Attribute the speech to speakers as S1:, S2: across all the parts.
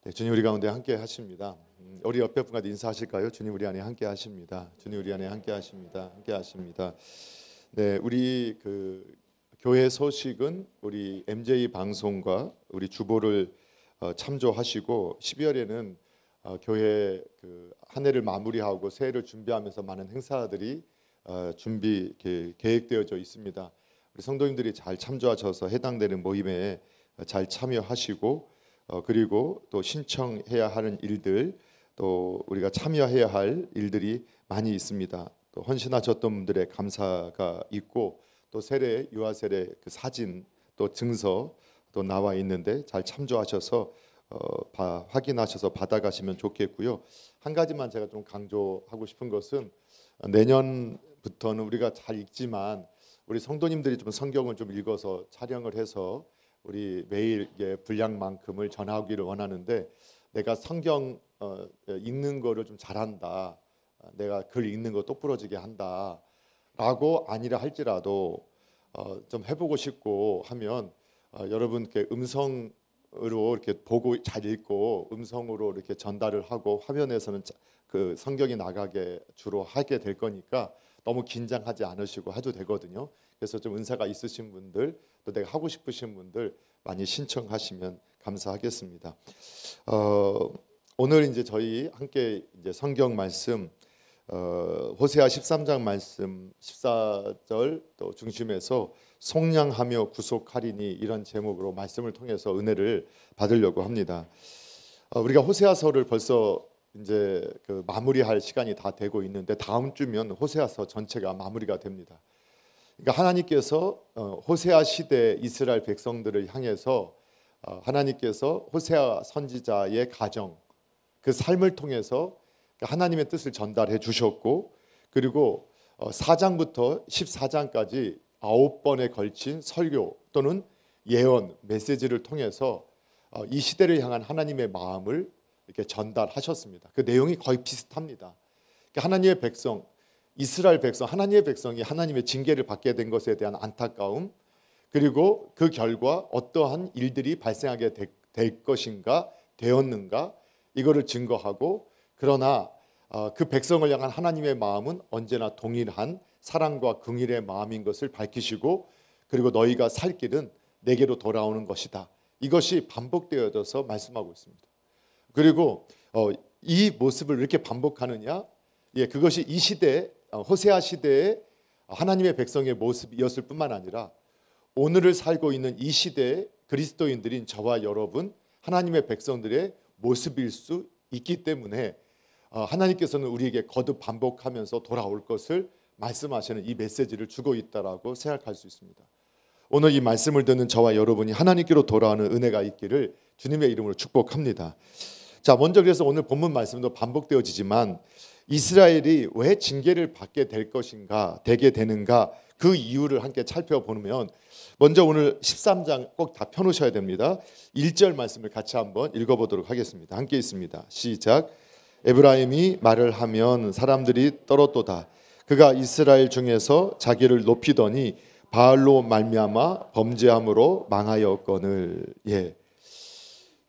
S1: 네, 주님 우리 가운데 함께 하십니다. 우리 옆에 분과 인사하실까요? 주님 우리 안에 함께 하십니다. 주님 우리 안에 함께 하십니다. 함께 하십니다. 네, 우리 교회 소식은 우리 MJ 방송과 우리 주보를 참조하시고 12월에는 교회 한 해를 마무리하고 새해를 준비하면서 많은 행사들이 준비 계획되어져 있습니다. 우리 성도님들이 잘 참조하셔서 해당되는 모임에 잘 참여하시고 그리고 또 신청해야 하는 일들, 또 우리가 참여해야 할 일들이 많이 있습니다. 또 헌신하셨던 분들의 감사가 있고, 또 세례 유아 세례 사진 또 증서 또 나와 있는데 잘 참조하셔서 확인하셔서 받아가시면 좋겠고요. 한 가지만 제가 좀 강조하고 싶은 것은 내년부터는 우리가 잘 읽지만 우리 성도님들이 좀 성경을 좀 읽어서 촬영을 해서 우리 매일 분량만큼을 전하기를 원하는데, 내가 성경 읽는 거를 좀 잘한다, 내가 글 읽는 거 똑부러지게 한다라고 아니라 할지라도 좀 해보고 싶고 하면 여러분께 음성으로 이렇게 보고 잘 읽고 음성으로 이렇게 전달을 하고 화면에서는 그 성경이 나가게 주로 하게 될 거니까 너무 긴장하지 않으시고 해도 되거든요. 그래서 좀 은사가 있으신 분들, 또 내가 하고 싶으신 분들 많이 신청하시면 감사하겠습니다. 오늘 이제 저희 함께 이제 성경 말씀 호세아 13장 말씀 14절 또 중심에서 속량하며 구속하리니, 이런 제목으로 말씀을 통해서 은혜를 받으려고 합니다. 우리가 호세아서를 벌써 이제 마무리할 시간이 다 되고 있는데, 다음 주면 호세아서 전체가 마무리가 됩니다. 그러니까 하나님께서 호세아 시대 이스라엘 백성들을 향해서 하나님께서 호세아 선지자의 가정, 그 삶을 통해서 하나님의 뜻을 전달해 주셨고, 그리고 4장부터 14장까지 9번에 걸친 설교 또는 예언 메시지를 통해서 이 시대를 향한 하나님의 마음을 이렇게 전달하셨습니다. 그 내용이 거의 비슷합니다. 그러니까 하나님의 백성, 이스라엘 백성, 하나님의 백성이 하나님의 징계를 받게 된 것에 대한 안타까움, 그리고 그 결과 어떠한 일들이 발생하게 될 것인가, 되었는가, 이거를 증거하고, 그러나 그 백성을 향한 하나님의 마음은 언제나 동일한 사랑과 긍휼의 마음인 것을 밝히시고, 그리고 너희가 살 길은 내게로 돌아오는 것이다, 이것이 반복되어져서 말씀하고 있습니다. 그리고 이 모습을 이렇게 반복하느냐, 그것이 이 시대 호세아 시대의 하나님의 백성의 모습이었을 뿐만 아니라 오늘을 살고 있는 이 시대의 그리스도인들인 저와 여러분, 하나님의 백성들의 모습일 수 있기 때문에 하나님께서는 우리에게 거듭 반복하면서 돌아올 것을 말씀하시는 이 메시지를 주고 있다라고 생각할 수 있습니다. 오늘 이 말씀을 듣는 저와 여러분이 하나님께로 돌아오는 은혜가 있기를 주님의 이름으로 축복합니다. 자, 먼저 그래서 오늘 본문 말씀도 반복되어지지만 이스라엘이 왜 징계를 받게 될 것인가, 되게 되는가, 그 이유를 함께 살펴보면, 먼저 오늘 13장 꼭 다 펴놓으셔야 됩니다. 1절 말씀을 같이 한번 읽어보도록 하겠습니다. 함께 있습니다. 시작. 에브라임이 말을 하면 사람들이 떨었도다. 그가 이스라엘 중에서 자기를 높이더니 바알로 말미암아 범죄함으로 망하였거늘.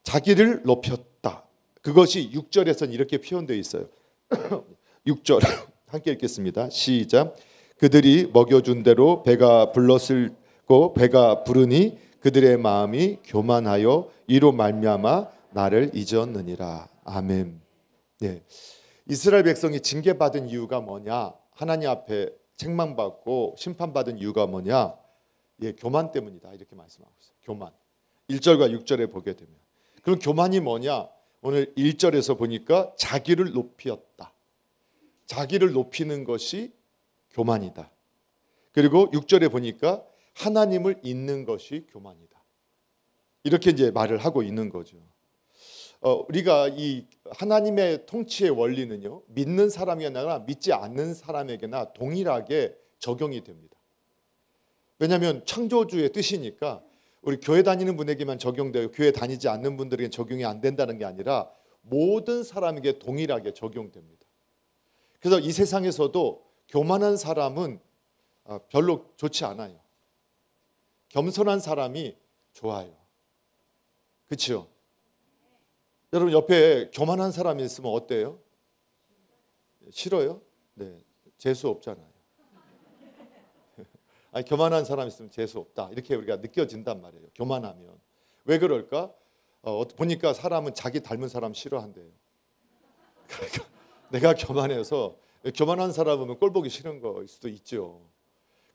S1: 자기를 높였다. 그것이 6절에서는 이렇게 표현되어 있어요. 6절 함께 읽겠습니다. 시작. 그들이 먹여준 대로 배가 불렀을고 배가 부르니 그들의 마음이 교만하여 이로 말미암아 나를 잊었느니라. 아멘. 이스라엘 백성이 징계받은 이유가 뭐냐? 하나님 앞에 책망받고 심판받은 이유가 뭐냐? 교만 때문이다, 이렇게 말씀하고 있어요. 교만. 1절과 6절에 보게 되면, 그럼 교만이 뭐냐? 오늘 1절에서 보니까 자기를 높였다. 자기를 높이는 것이 교만이다. 그리고 6절에 보니까 하나님을 잊는 것이 교만이다. 이렇게 이제 말을 하고 있는 거죠. 우리가 이 하나님의 통치의 원리는요, 믿는 사람이나 믿지 않는 사람에게나 동일하게 적용이 됩니다. 왜냐하면 창조주의 뜻이니까 우리 교회 다니는 분에게만 적용되고 교회 다니지 않는 분들에게 적용이 안 된다는 게 아니라 모든 사람에게 동일하게 적용됩니다. 그래서 이 세상에서도 교만한 사람은 별로 좋지 않아요. 겸손한 사람이 좋아요. 그렇죠? 여러분 옆에 교만한 사람이 있으면 어때요? 싫어요? 네, 재수 없잖아요. 아니, 교만한 사람 있으면 재수 없다 이렇게 우리가 느껴진단 말이에요. 교만하면 왜 그럴까? 보니까 사람은 자기 닮은 사람 싫어한대요. 그러니까 내가 교만해서 교만한 사람 보면 꼴 보기 싫은 거일 수도 있죠.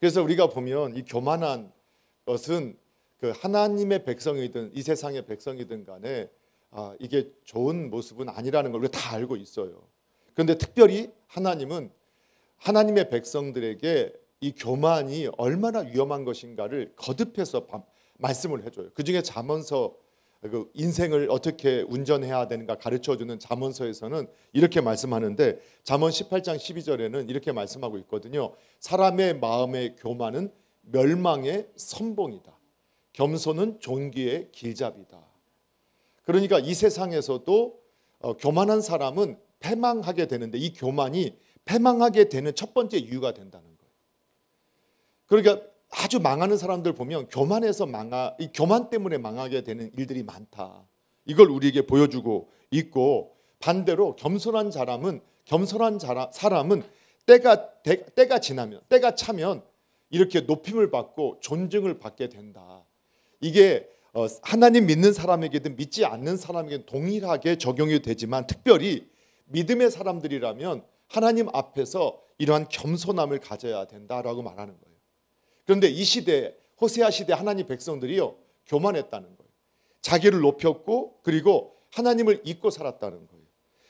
S1: 그래서 우리가 보면 이 교만한 것은 그 하나님의 백성이든 이 세상의 백성이든 간에 이게 좋은 모습은 아니라는 걸 우리가 다 알고 있어요. 그런데 특별히 하나님은 하나님의 백성들에게 이 교만이 얼마나 위험한 것인가를 거듭해서 말씀을 해줘요. 그중에 잠언서 그 인생을 어떻게 운전해야 되는가 가르쳐주는 잠언서에서는 이렇게 말씀하는데 잠언 18장 12절에는 이렇게 말씀하고 있거든요. 사람의 마음의 교만은 멸망의 선봉이다. 겸손은 존귀의 길잡이다. 그러니까 이 세상에서도 교만한 사람은 패망하게 되는데 이 교만이 패망하게 되는 첫 번째 이유가 된다는 거예요. 그러니까 아주 망하는 사람들 보면 교만해서 이 교만 때문에 망하게 되는 일들이 많다. 이걸 우리에게 보여주고 있고 반대로 겸손한 사람은 때가 지나면 때가 차면 이렇게 높임을 받고 존중을 받게 된다. 이게 하나님 믿는 사람에게든 믿지 않는 사람에게든 동일하게 적용이 되지만 특별히 믿음의 사람들이라면 하나님 앞에서 이러한 겸손함을 가져야 된다라고 말하는 거예요. 그런데 이 시대 호세아 시대 하나님 백성들이요 교만했다는 거예요. 자기를 높였고 그리고 하나님을 잊고 살았다는 거예요.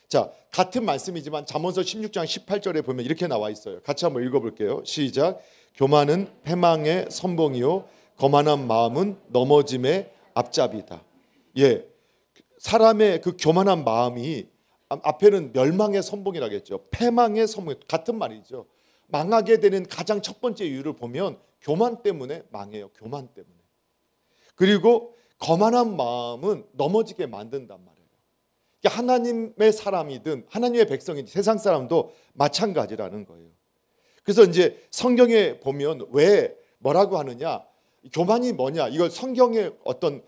S1: 자, 같은 말씀이지만 잠언서 16장 18절에 보면 이렇게 나와 있어요. 같이 한번 읽어볼게요. 시작. 교만은 패망의 선봉이요 거만한 마음은 넘어짐의 앞잡이다. 예, 사람의 그 교만한 마음이 앞에는 멸망의 선봉이라겠죠. 패망의 선봉 같은 말이죠. 망하게 되는 가장 첫 번째 이유를 보면 교만 때문에 망해요. 교만 때문에. 그리고 거만한 마음은 넘어지게 만든단 말이에요. 그러니까 하나님의 사람이든 하나님의 백성이든 세상 사람도 마찬가지라는 거예요. 그래서 이제 성경에 보면 왜 뭐라고 하느냐? 교만이 뭐냐? 이걸 성경의 어떤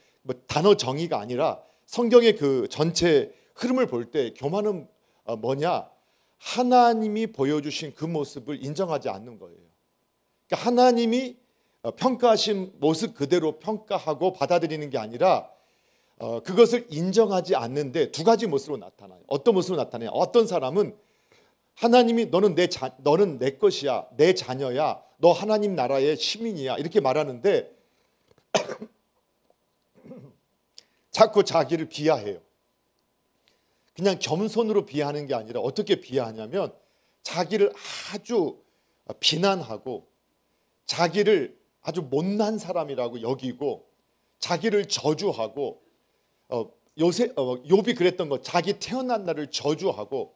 S1: 단어 정의가 아니라 성경의 그 전체 흐름을 볼 때 교만은 뭐냐? 하나님이 보여주신 그 모습을 인정하지 않는 거예요. 그러니까 하나님이 평가하신 모습 그대로 평가하고 받아들이는 게 아니라 그것을 인정하지 않는데 두 가지 모습으로 나타나요. 어떤 모습으로 나타나요? 어떤 사람은 하나님이 너는 내 것이야, 내 자녀야, 너 하나님 나라의 시민이야 이렇게 말하는데 자꾸 자기를 비하해요. 그냥 겸손으로 비하하는 게 아니라 어떻게 비하하냐면 자기를 아주 비난하고 자기를 아주 못난 사람이라고 여기고 자기를 저주하고 욥이 그랬던 것 자기 태어난 날을 저주하고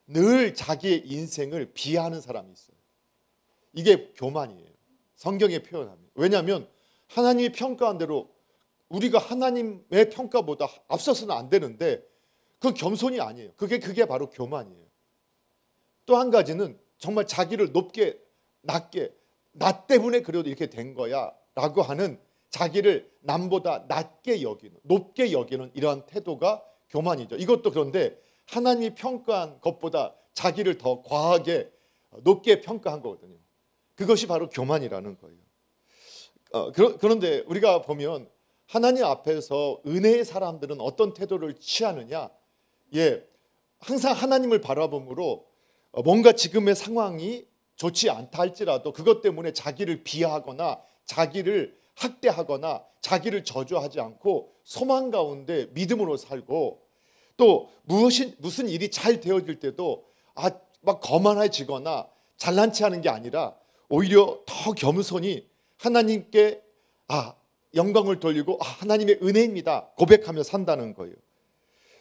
S1: 늘 자기의 인생을 비하하는 사람이 있어요. 이게 교만이에요. 성경의 표현하면. 왜냐하면 하나님이 평가한 대로 우리가 하나님의 평가보다 앞서서는 안 되는데 그건 겸손이 아니에요. 그게 바로 교만이에요. 또 한 가지는 정말 자기를 낮게 나 때문에 그래도 이렇게 된 거야 라고 하는 자기를 남보다 높게 여기는 이러한 태도가 교만이죠. 이것도 그런데 하나님이 평가한 것보다 자기를 더 과하게 높게 평가한 거거든요. 그것이 바로 교만이라는 거예요. 그런데 우리가 보면 하나님 앞에서 은혜의 사람들은 어떤 태도를 취하느냐? 예, 항상 하나님을 바라봄으로 뭔가 지금의 상황이 좋지 않다 할지라도 그것 때문에 자기를 비하하거나 자기를 학대하거나 자기를 저주하지 않고 소망 가운데 믿음으로 살고 또 무슨 일이 잘 되어질 때도 막 거만해지거나 잘난 체 하는 게 아니라 오히려 더 겸손히 하나님께 영광을 돌리고 하나님의 은혜입니다 고백하며 산다는 거예요.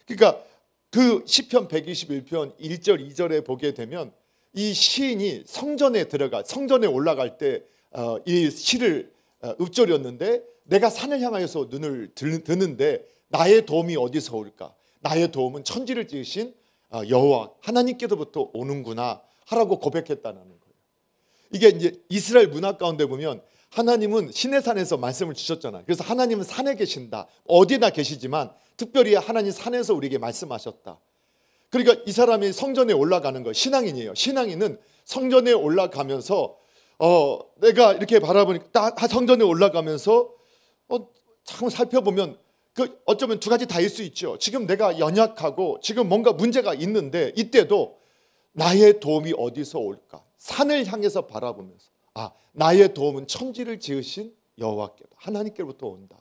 S1: 그러니까 그 시편 121편 1절 2절에 보게 되면 이 시인이 성전에 올라갈 때 이 시를 읊조렸는데 내가 산을 향하여서 눈을 드는데 나의 도움이 어디서 올까? 나의 도움은 천지를 지으신 여호와 하나님께로부터 오는구나 하라고 고백했다는 거예요. 이게 이제 이스라엘 문화 가운데 보면 하나님은 시내산에서 말씀을 주셨잖아요. 그래서 하나님은 산에 계신다. 어디나 계시지만 특별히 하나님 산에서 우리에게 말씀하셨다. 그러니까 이 사람이 성전에 올라가는 거 신앙인이에요. 신앙인은 성전에 올라가면서 내가 이렇게 바라보니까 성전에 올라가면서 참 살펴보면 그 어쩌면 두 가지 다일 수 있죠. 지금 내가 연약하고 지금 뭔가 문제가 있는데 이때도 나의 도움이 어디서 올까? 산을 향해서 바라보면서 나의 도움은 천지를 지으신 여호와께 하나님께로부터 온다.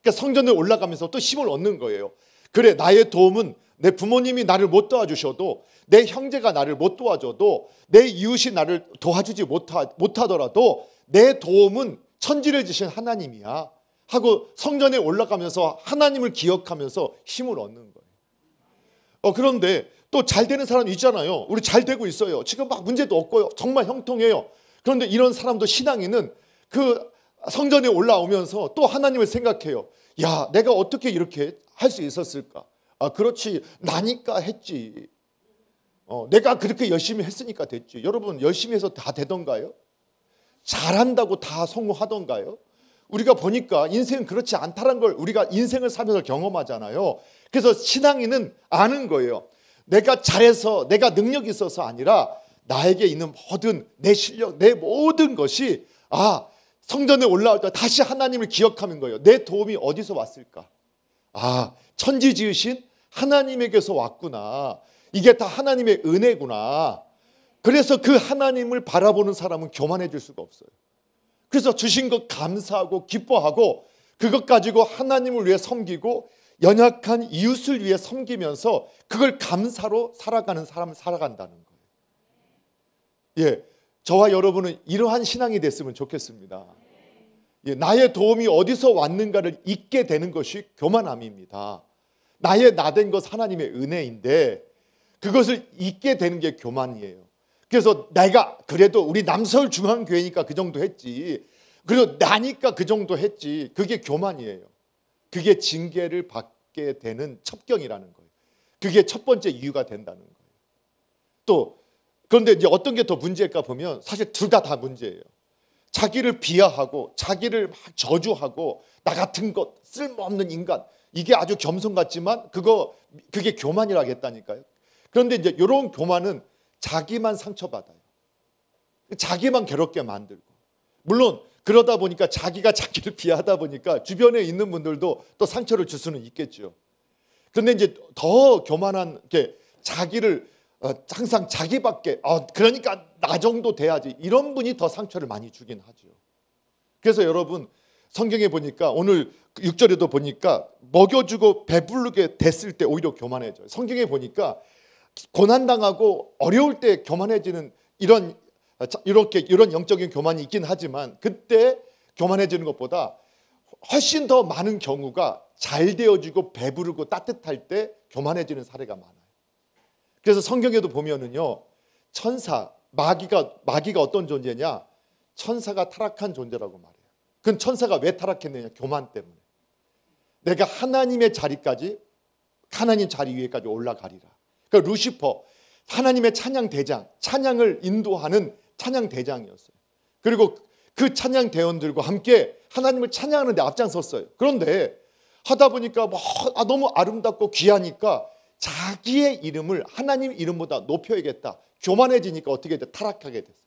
S1: 그러니까 성전에 올라가면서 또 힘을 얻는 거예요. 그래, 나의 도움은 내 부모님이 나를 못 도와주셔도, 내 형제가 나를 못 도와줘도, 내 이웃이 나를 도와주지 못하더라도 내 도움은 천지를 지신 하나님이야 하고 성전에 올라가면서 하나님을 기억하면서 힘을 얻는 거예요. 그런데 또 잘 되는 사람이 있잖아요. 우리 잘 되고 있어요. 지금 막 문제도 없고요. 정말 형통해요. 그런데 이런 사람도, 신앙인은 그 성전에 올라오면서 또 하나님을 생각해요. 야, 내가 어떻게 이렇게 할 수 있었을까? 그렇지, 나니까 했지. 내가 그렇게 열심히 했으니까 됐지. 여러분, 열심히 해서 다 되던가요? 잘한다고 다 성공하던가요? 우리가 보니까 인생은 그렇지 않다는 걸 우리가 인생을 살면서 경험하잖아요. 그래서 신앙인은 아는 거예요. 내가 잘해서, 내가 능력이 있어서 아니라 나에게 있는 모든 내 실력, 내 모든 것이 성전에 올라올 때 다시 하나님을 기억하는 거예요. 내 도움이 어디서 왔을까? 천지 지으신 하나님에게서 왔구나. 이게 다 하나님의 은혜구나. 그래서 그 하나님을 바라보는 사람은 교만해질 수가 없어요. 그래서 주신 것 감사하고 기뻐하고 그것 가지고 하나님을 위해 섬기고 연약한 이웃을 위해 섬기면서 그걸 감사로 살아가는 사람을 살아간다는 거예요. 저와 여러분은 이러한 신앙이 됐으면 좋겠습니다. 나의 도움이 어디서 왔는가를 잊게 되는 것이 교만함입니다. 나의 나된 것 하나님의 은혜인데 그것을 잊게 되는 게 교만이에요. 그래서 내가 그래도 우리 남서울 중앙교회니까 그 정도 했지, 그리고 나니까 그 정도 했지, 그게 교만이에요. 그게 징계를 받게 되는 첩경이라는 거예요. 그게 첫 번째 이유가 된다는 거예요. 또 그런데 이제 어떤 게 더 문제일까 보면 사실 둘 다 문제예요. 자기를 비하하고 자기를 막 저주하고 나 같은 것 쓸모없는 인간, 이게 아주 겸손 같지만 그게 교만이라겠다니까요. 그런데 이제 이런 교만은 자기만 상처받아요. 자기만 괴롭게 만들고, 물론 그러다 보니까 자기가 자기를 비하하다 보니까 주변에 있는 분들도 또 상처를 줄 수는 있겠죠. 그런데 이제 더 교만한 게 자기를 항상 자기밖에 그러니까 나 정도 돼야지, 이런 분이 더 상처를 많이 주긴 하죠. 그래서 여러분, 성경에 보니까 오늘 6절에도 보니까 먹여주고 배부르게 됐을 때 오히려 교만해져요. 성경에 보니까 고난당하고 어려울 때 교만해지는 이런 영적인 교만이 있긴 하지만 그때 교만해지는 것보다 훨씬 더 많은 경우가 잘 되어지고 배부르고 따뜻할 때 교만해지는 사례가 많아요. 그래서 성경에도 보면은요, 마귀가 어떤 존재냐? 천사가 타락한 존재라고 말해요. 그건 천사가 왜 타락했느냐? 교만 때문에. 내가 하나님의 자리까지, 하나님 자리 위에까지 올라가리라. 그러니까 루시퍼, 하나님의 찬양 대장, 찬양을 인도하는 찬양 대장이었어요. 그리고 그 찬양 대원들과 함께 하나님을 찬양하는 데 앞장섰어요. 그런데 하다 보니까 너무 아름답고 귀하니까 자기의 이름을 하나님 이름보다 높여야겠다. 교만해지니까 어떻게 돼? 타락하게 됐어요.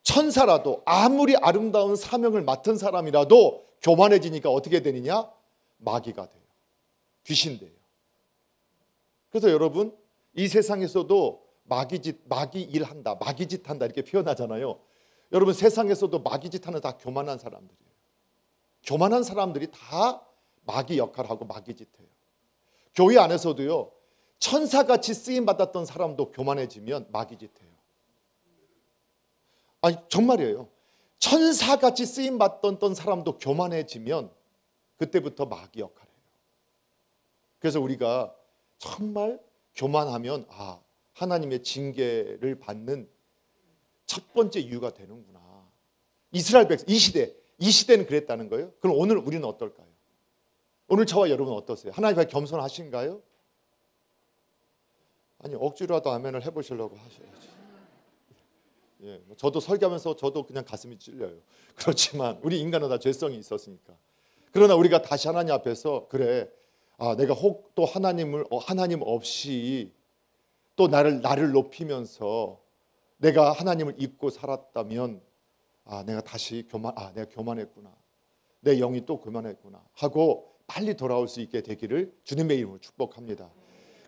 S1: 천사라도 아무리 아름다운 사명을 맡은 사람이라도 교만해지니까 어떻게 되느냐? 마귀가 돼요. 귀신 돼요. 그래서 여러분, 이 세상에서도 마귀 일한다, 마귀짓 한다 이렇게 표현하잖아요. 여러분, 세상에서도 마귀짓 하는 다 교만한 사람들이에요. 교만한 사람들이 다 마귀 역할하고 마귀짓해요. 교회 안에서도요, 천사같이 쓰임받았던 사람도 교만해지면 마귀짓해요. 정말이에요. 천사같이 쓰임받던 사람도 교만해지면 그때부터 마귀 역할이에요. 그래서 우리가 정말 교만하면 하나님의 징계를 받는 첫 번째 이유가 되는구나. 이스라엘 백성, 이 시대는 그랬다는 거예요. 그럼 오늘 우리는 어떨까요? 오늘 저와 여러분은 어떠세요? 하나님 앞에 겸손하신가요? 아니, 억지로라도 아멘을 해보시려고 하셔야지. 저도 설교하면서 저도 그냥 가슴이 찔려요. 그렇지만 우리 인간은 다 죄성이 있었으니까. 그러나 우리가 다시 하나님 앞에서 그래, 내가 혹 또 하나님 없이 또 나를 높이면서 내가 하나님을 잊고 살았다면 내가 다시 내가 교만했구나, 내 영이 또 교만했구나 하고 빨리 돌아올 수 있게 되기를 주님의 이름으로 축복합니다.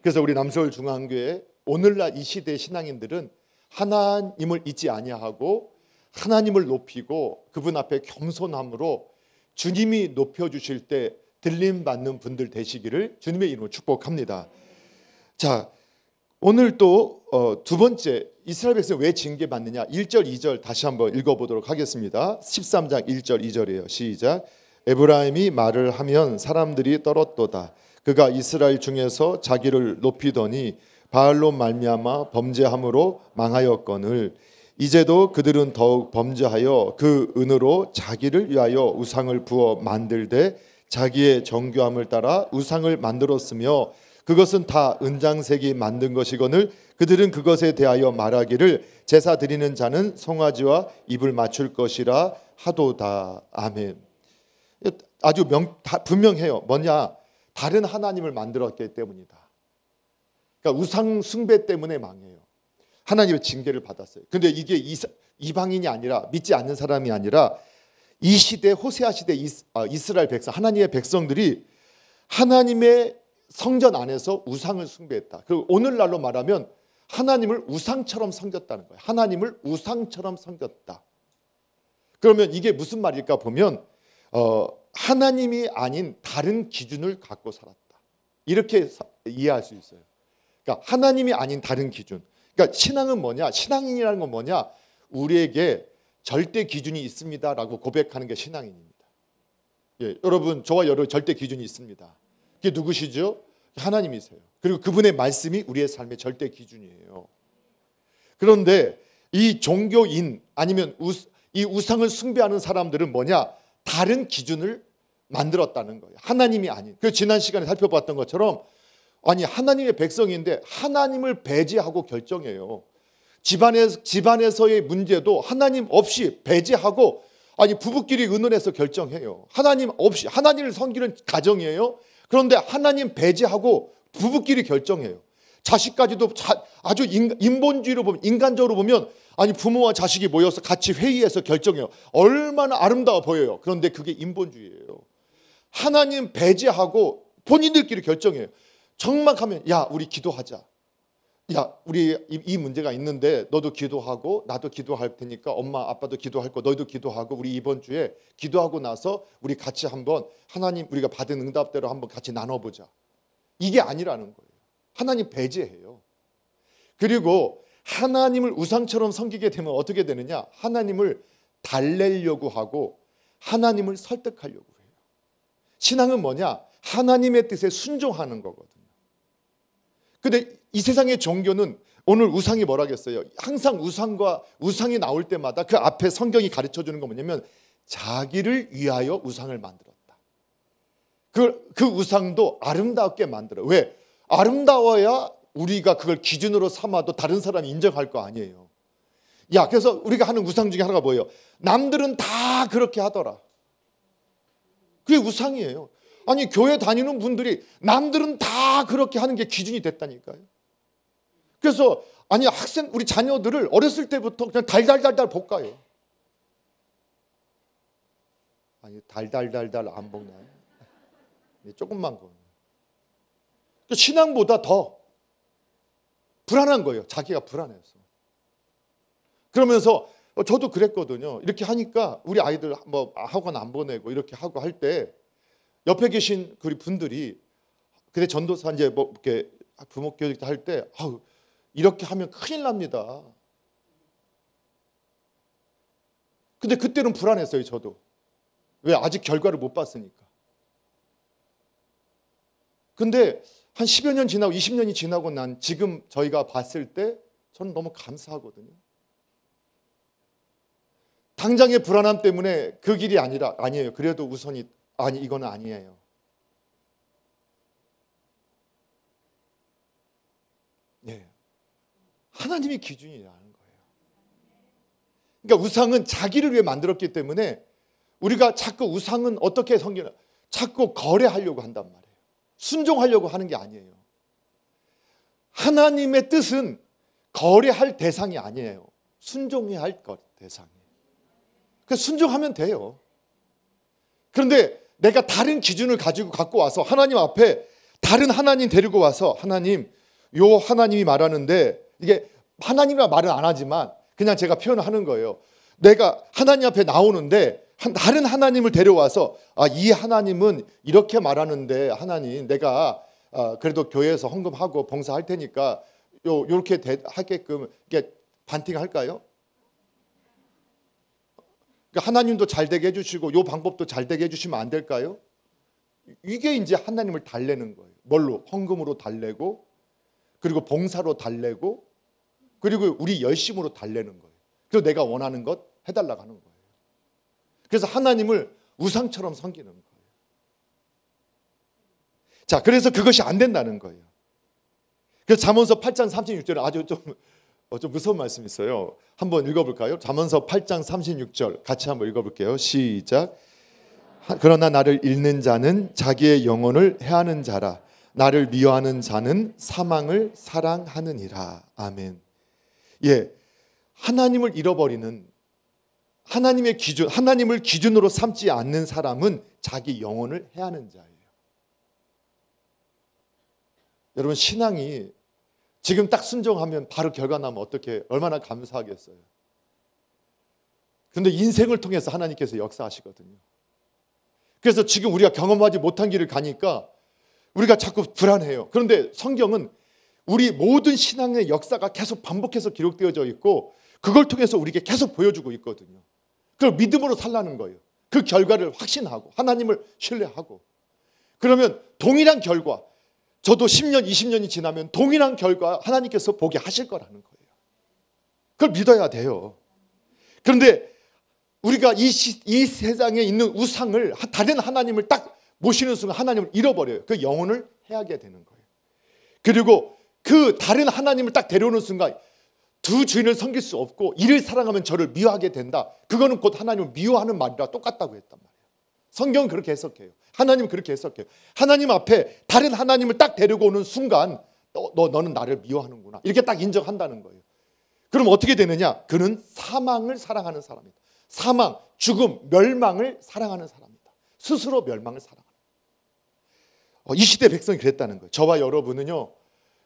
S1: 그래서 우리 남서울 중앙교회 오늘날 이 시대의 신앙인들은 하나님을 잊지 아니하고 하나님을 높이고 그분 앞에 겸손함으로 주님이 높여주실 때 들림받는 분들 되시기를 주님의 이름으로 축복합니다. 자, 오늘 또 두 번째, 이스라엘 백성 왜 징계받느냐, 1절 2절 다시 한번 읽어보도록 하겠습니다. 13장 1절 2절이에요. 시작. 에브라임이 말을 하면 사람들이 떨었도다. 그가 이스라엘 중에서 자기를 높이더니 바알로 말미암아 범죄함으로 망하였거늘 이제도 그들은 더욱 범죄하여 그 은으로 자기를 위하여 우상을 부어 만들되 자기의 정교함을 따라 우상을 만들었으며 그것은 다 은장색이 만든 것이거늘 그들은 그것에 대하여 말하기를 제사 드리는 자는 송아지와 입을 맞출 것이라 하도다. 아멘. 아주 분명해요. 뭐냐? 다른 하나님을 만들었기 때문이다. 그러니까 우상 숭배 때문에 망해요. 하나님의 징계를 받았어요. 근데 이게 이방인이 아니라, 믿지 않는 사람이 아니라 이 시대, 호세아 시대 이스라엘 백성, 하나님의 백성들이 하나님의 성전 안에서 우상을 숭배했다. 그리고 오늘날로 말하면 하나님을 우상처럼 섬겼다는 거예요. 하나님을 우상처럼 섬겼다. 그러면 이게 무슨 말일까 보면 하나님이 아닌 다른 기준을 갖고 살았다. 이렇게 이해할 수 있어요. 그러니까 하나님이 아닌 다른 기준. 그러니까 신앙은 뭐냐? 신앙인이라는 건 뭐냐? 우리에게 절대 기준이 있습니다라고 고백하는 게 신앙인입니다. 예, 여러분, 저와 여러분 절대 기준이 있습니다. 그게 누구시죠? 하나님이세요. 그리고 그분의 말씀이 우리의 삶의 절대 기준이에요. 그런데 이 종교인 아니면 이 우상을 숭배하는 사람들은 뭐냐? 다른 기준을 만들었다는 거예요. 하나님이 아닌. 그 지난 시간에 살펴봤던 것처럼 하나님의 백성인데 하나님을 배제하고 결정해요. 집안에서의 문제도 하나님 없이 배제하고 부부끼리 의논해서 결정해요. 하나님 없이 하나님을 섬기는 가정이에요. 그런데 하나님 배제하고 부부끼리 결정해요. 자식까지도 아주 인본주의로 보면, 인간적으로 보면 부모와 자식이 모여서 같이 회의해서 결정해요. 얼마나 아름다워 보여요. 그런데 그게 인본주의예요. 하나님 배제하고 본인들끼리 결정해요. 정막하면 우리 기도하자. 우리 이 문제가 있는데 너도 기도하고 나도 기도할 테니까 엄마 아빠도 기도할 거 너희도 기도하고 우리 이번 주에 기도하고 나서 우리 같이 한번 하나님 우리가 받은 응답대로 한번 같이 나눠보자. 이게 아니라는 거예요. 하나님 배제해요. 그리고 하나님을 우상처럼 섬기게 되면 어떻게 되느냐? 하나님을 달래려고 하고 하나님을 설득하려고 해요. 신앙은 뭐냐? 하나님의 뜻에 순종하는 거거든요. 근데 이 세상의 종교는 오늘 우상이 뭐라겠어요? 항상 우상이 나올 때마다 그 앞에 성경이 가르쳐주는 건 뭐냐면 자기를 위하여 우상을 만들었다. 그 우상도 아름답게 만들어요. 왜? 아름다워야 우리가 그걸 기준으로 삼아도 다른 사람이 인정할 거 아니에요. 그래서 우리가 하는 우상 중에 하나가 뭐예요? 남들은 다 그렇게 하더라. 그게 우상이에요. 교회 다니는 분들이 남들은 다 그렇게 하는 게 기준이 됐다니까요. 그래서 우리 자녀들을 어렸을 때부터 그냥 달달달달 볶아요. 달달달달 안 볶나요? 조금만 거. 신앙보다 더 불안한 거예요. 자기가 불안해서. 그러면서 저도 그랬거든요. 이렇게 하니까 우리 아이들 학원 안 보내고 이렇게 하고 할 때 옆에 계신 그 분들이 근데 전도사 이렇게 부모 교육 할 때 이렇게 하면 큰일 납니다. 근데 그때는 불안했어요. 저도. 왜? 아직 결과를 못 봤으니까. 근데 한 10여 년 지나고 20년이 지나고 난 지금 저희가 봤을 때 저는 너무 감사하거든요. 당장의 불안함 때문에 그 길이 아니에요. 그래도 우선이 이거는 아니에요. 네. 하나님이 기준이라는 거예요. 그러니까 우상은 자기를 위해 만들었기 때문에 우리가 자꾸 우상은 어떻게 섬기나 자꾸 거래하려고 한단 말이에요. 순종하려고 하는 게 아니에요. 하나님의 뜻은 거래할 대상이 아니에요. 순종해야 할 것 대상이에요. 그래서 순종하면 돼요. 그런데 내가 다른 기준을 갖고 와서 하나님 앞에 다른 하나님 데리고 와서 하나님, 요 하나님이 말하는데, 이게 하나님이라 말은 안 하지만 그냥 제가 표현을 하는 거예요. 내가 하나님 앞에 나오는데 다른 하나님을 데려와서 이 하나님은 이렇게 말하는데 하나님, 내가 그래도 교회에서 헌금하고 봉사할 테니까 요렇게 하게끔 이게 반팅할까요? 그러니까 하나님도 잘 되게 해주시고 요 방법도 잘 되게 해주시면 안 될까요? 이게 이제 하나님을 달래는 거예요. 뭘로? 헌금으로 달래고, 그리고 봉사로 달래고, 그리고 우리 열심으로 달래는 거예요. 그래서 내가 원하는 것 해달라고 하는 거예요. 그래서 하나님을 우상처럼 섬기는 거예요. 자, 그래서 그것이 안 된다는 거예요. 그래서 잠언서 8장 36절에 아주 좀 무서운 말씀이 있어요. 한번 읽어볼까요? 잠언서 8장 36절 같이 한번 읽어볼게요. 시작. 그러나 나를 잃는 자는 자기의 영혼을 해하는 자라. 나를 미워하는 자는 사망을 사랑하느니라. 아멘. 예, 하나님을 잃어버리는, 하나님의 기준, 하나님을 기준으로 삼지 않는 사람은 자기 영혼을 해하는 자예요. 여러분, 신앙이 지금 딱 순종하면 바로 결과 나면 어떻게, 얼마나 감사하겠어요. 그런데 인생을 통해서 하나님께서 역사하시거든요. 그래서 지금 우리가 경험하지 못한 길을 가니까 우리가 자꾸 불안해요. 그런데 성경은 우리 모든 신앙의 역사가 계속 반복해서 기록되어져 있고 그걸 통해서 우리에게 계속 보여주고 있거든요. 그걸 믿음으로 살라는 거예요. 그 결과를 확신하고 하나님을 신뢰하고. 그러면 동일한 결과, 저도 10년, 20년이 지나면 동일한 결과 하나님께서 보게 하실 거라는 거예요. 그걸 믿어야 돼요. 그런데 우리가 이 세상에 있는 우상을, 다른 하나님을 딱 모시는 순간 하나님을 잃어버려요. 그 영혼을 해하게 되는 거예요. 그리고 그 다른 하나님을 딱 데려오는 순간 두 주인을 섬길 수 없고 이를 사랑하면 저를 미워하게 된다. 그거는 곧 하나님을 미워하는 말이라 똑같다고 했단 말이에요. 성경은 그렇게 해석해요. 하나님은 그렇게 해석해요. 하나님 앞에 다른 하나님을 딱 데리고 오는 순간 너는 나를 미워하는구나. 이렇게 딱 인정한다는 거예요. 그럼 어떻게 되느냐? 그는 사망을 사랑하는 사람이다. 사망, 죽음, 멸망을 사랑하는 사람이다. 스스로 멸망을 사랑하는 거예요. 이 시대 백성이 그랬다는 거예요. 저와 여러분은요,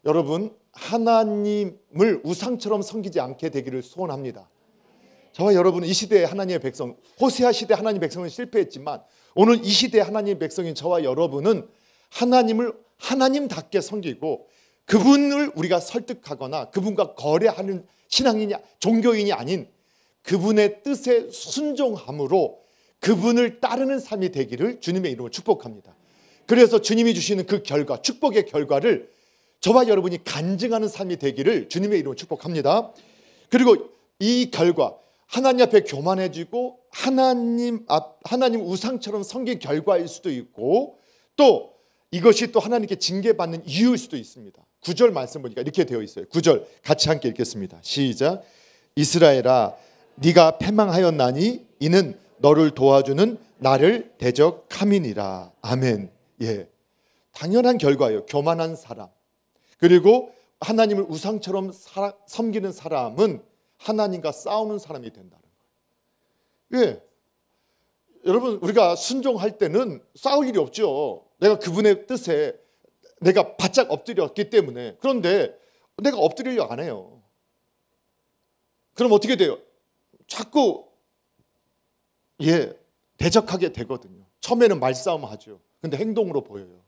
S1: 여러분 하나님을 우상처럼 섬기지 않게 되기를 소원합니다. 저와 여러분은 이 시대의 하나님의 백성, 호세아 시대 하나님의 백성은 실패했지만 오늘 이 시대의 하나님의 백성인 저와 여러분은 하나님을 하나님답게 섬기고 그분을 우리가 설득하거나 그분과 거래하는 신앙인이, 종교인이 아닌 그분의 뜻에 순종함으로 그분을 따르는 삶이 되기를 주님의 이름으로 축복합니다. 그래서 주님이 주시는 그 결과, 축복의 결과를 저와 여러분이 간증하는 삶이 되기를 주님의 이름으로 축복합니다. 그리고 이 결과, 하나님 앞에 교만해지고 하나님 우상처럼 섬긴 결과일 수도 있고, 또 이것이 또 하나님께 징계받는 이유일 수도 있습니다. 9절 말씀 보니까 이렇게 되어 있어요. 9절 같이 함께 읽겠습니다. 시작. 이스라엘아, 네가 패망하였나니 이는 너를 도와주는 나를 대적함이니라. 아멘. 예, 당연한 결과예요. 교만한 사람, 그리고 하나님을 우상처럼 섬기는 사람은 하나님과 싸우는 사람이 된다는 거예요. 예, 여러분, 우리가 순종할 때는 싸울 일이 없죠. 내가 그분의 뜻에 내가 바짝 엎드렸기 때문에. 그런데 내가 엎드리려고 안 해요. 그럼 어떻게 돼요? 자꾸 대적하게 되거든요. 처음에는 말싸움 하죠. 근데 행동으로 보여요.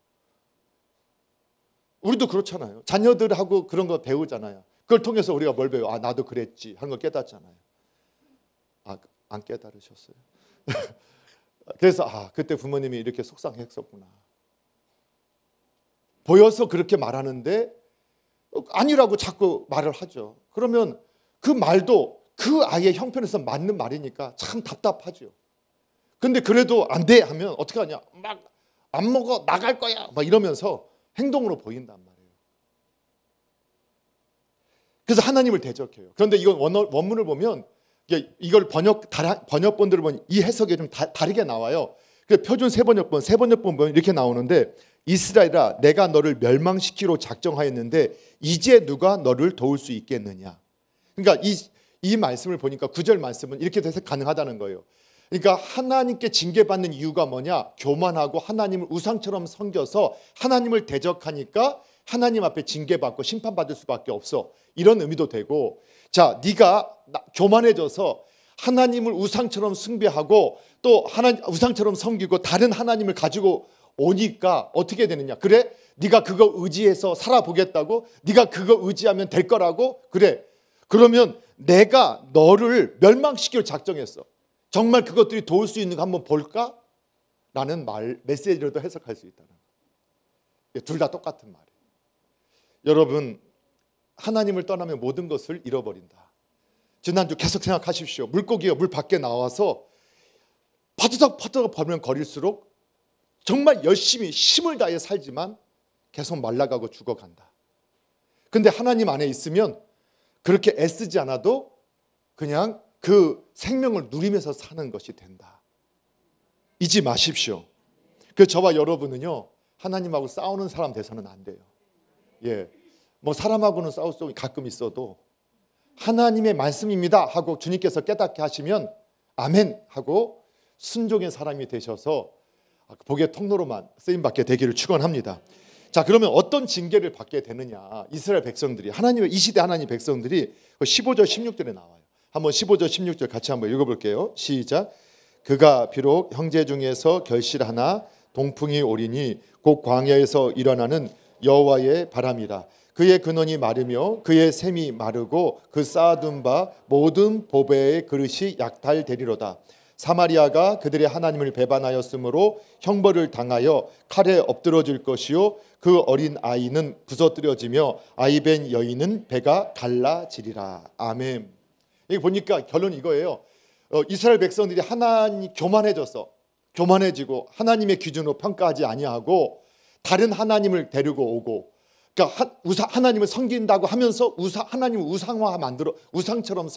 S1: 우리도 그렇잖아요. 자녀들하고 그런 거 배우잖아요. 그걸 통해서 우리가 뭘 배워요? 나도 그랬지 하는 거 깨닫잖아요. 안 깨달으셨어요. 그래서 그때 부모님이 이렇게 속상했었구나. 보여서 그렇게 말하는데 아니라고 자꾸 말을 하죠. 그러면 그 말도 그 아이의 형편에서 맞는 말이니까 참 답답하죠. 근데 그래도 안 돼 하면 어떻게 하냐? 막 안 먹어, 나갈 거야 막 이러면서 행동으로 보인단 말이에요. 그래서 하나님을 대적해요. 그런데 이건 원문을 보면 이걸 번역본들을 보면 이 해석이 좀 다르게 나와요. 표준 세번역본 보면 이렇게 나오는데 이스라엘아, 내가 너를 멸망시키로 작정하였는데 이제 누가 너를 도울 수 있겠느냐. 그러니까 이 말씀을 보니까 9절 말씀은 이렇게 해서 가능하다는 거예요. 그러니까 하나님께 징계받는 이유가 뭐냐? 교만하고 하나님을 우상처럼 섬겨서 하나님을 대적하니까 하나님 앞에 징계받고 심판받을 수밖에 없어. 이런 의미도 되고, 자, 네가 교만해져서 하나님을 우상처럼 숭배하고 또 우상처럼 섬기고 다른 하나님을 가지고 오니까 어떻게 되느냐? 그래? 네가 그거 의지해서 살아보겠다고? 네가 그거 의지하면 될 거라고? 그래. 그러면 내가 너를 멸망시키려 작정했어. 정말 그것들이 도울 수 있는 거 한번 볼까? 라는 메시지로도 해석할 수 있다는 거예요. 둘 다 똑같은 말이에요. 여러분, 하나님을 떠나면 모든 것을 잃어버린다. 지난주 계속 생각하십시오. 물고기가 물 밖에 나와서 파도닥 벌면거릴수록 정말 열심히 힘을 다해 살지만 계속 말라가고 죽어간다. 근데 하나님 안에 있으면 그렇게 애쓰지 않아도 그냥 그 생명을 누리면서 사는 것이 된다. 잊지 마십시오. 그 저와 여러분은요, 하나님하고 싸우는 사람 돼서는 안 돼요. 예, 뭐 사람하고는 싸울 수 가끔 있어도 하나님의 말씀입니다 하고 주님께서 깨닫게 하시면 아멘 하고 순종의 사람이 되셔서 복의 통로로만 쓰임받게 되기를 축원합니다. 자, 그러면 어떤 징계를 받게 되느냐? 이스라엘 백성들이, 하나님의 이 시대 하나님 백성들이 15절 16절에 나와요. 한번 15절 16절 같이 한번 읽어볼게요. 시작. 그가 비록 형제 중에서 결실하나 동풍이 오리니 곧 광야에서 일어나는 여호와의 바람이라. 그의 근원이 마르며 그의 샘이 마르고 그 쌓아둔 바 모든 보배의 그릇이 약탈되리로다. 사마리아가 그들의 하나님을 배반하였으므로 형벌을 당하여 칼에 엎드러질 것이요 그 어린 아이는 부서뜨려지며 아이벤 여인은 배가 갈라지리라. 아멘. 여기 보니까 결론이 이거예요. 이스라엘 백성들이 하나님 교만해지고 하나님의 기준으로 평가하지 아니하고 다른 하나님을 데리고 오고, 그러니까 하나님을 섬긴다고 하면서 하나님을 우상처럼